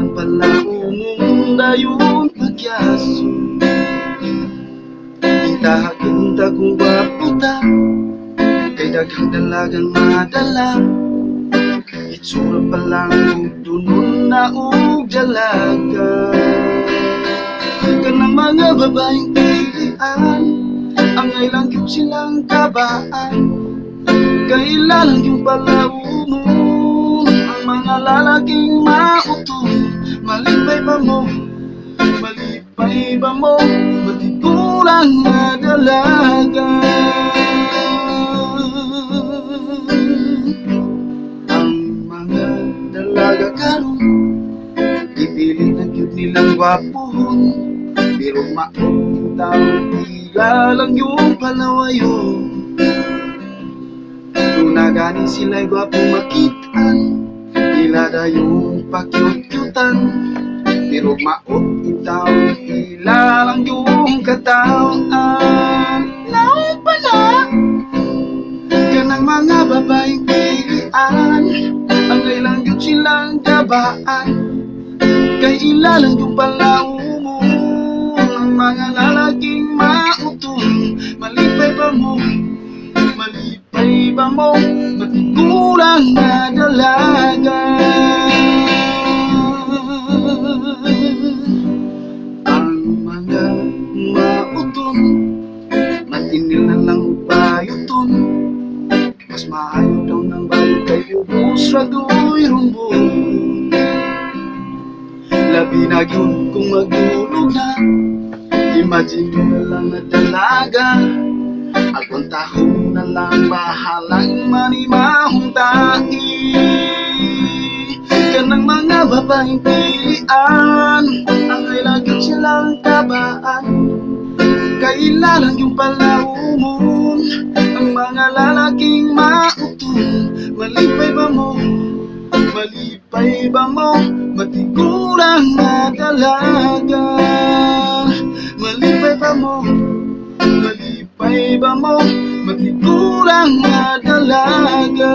ang palaumong dayon pagyaso. Kinta kung waputa, kay daghang dalagang madala. Itsura pa lang dunon na og dalaga. Kanang mga babaeng pilian, angay lang yun silang kabaan. Kailan yung palaumon ang mga lalaking mautong. Malipay ba mo, malipay ba mo, matigulang na dalaga. Ang mga dalaga karon ipilit na cute nilang gwapohon, pero maong tao tila lang yung palawayo. Tuna gani sila'y gwapong makitaan, tila da yung pakyut-kyutan, pero maot itaw tila lang yung katawan. Naon pala kanang mga babaeng pilian, angay lang yun silang gabaan. Kay ilalang yung palaumon ang mga lalaking mautong. Malipay ba mo, malipay ba mo, matigulang na dalaga. Ang mga mautong matinil na lang bayuton, mas maayo daw ng bayo kay ubos ragoy rumbong. Labi na yun kung magulog na, imagine mo na lang na dalaga. Agwang tahong na lang bahalang manimahong tahi. Kanang mga babaeng pilian, angay laging silang tabaan. Kailan yung palaumon ang mga lalaking mautong. Malipay ba mo, malipay ba mo, matigulang na dalaga. Malipay ba mo, malipay ba mo, matigulang na dalaga.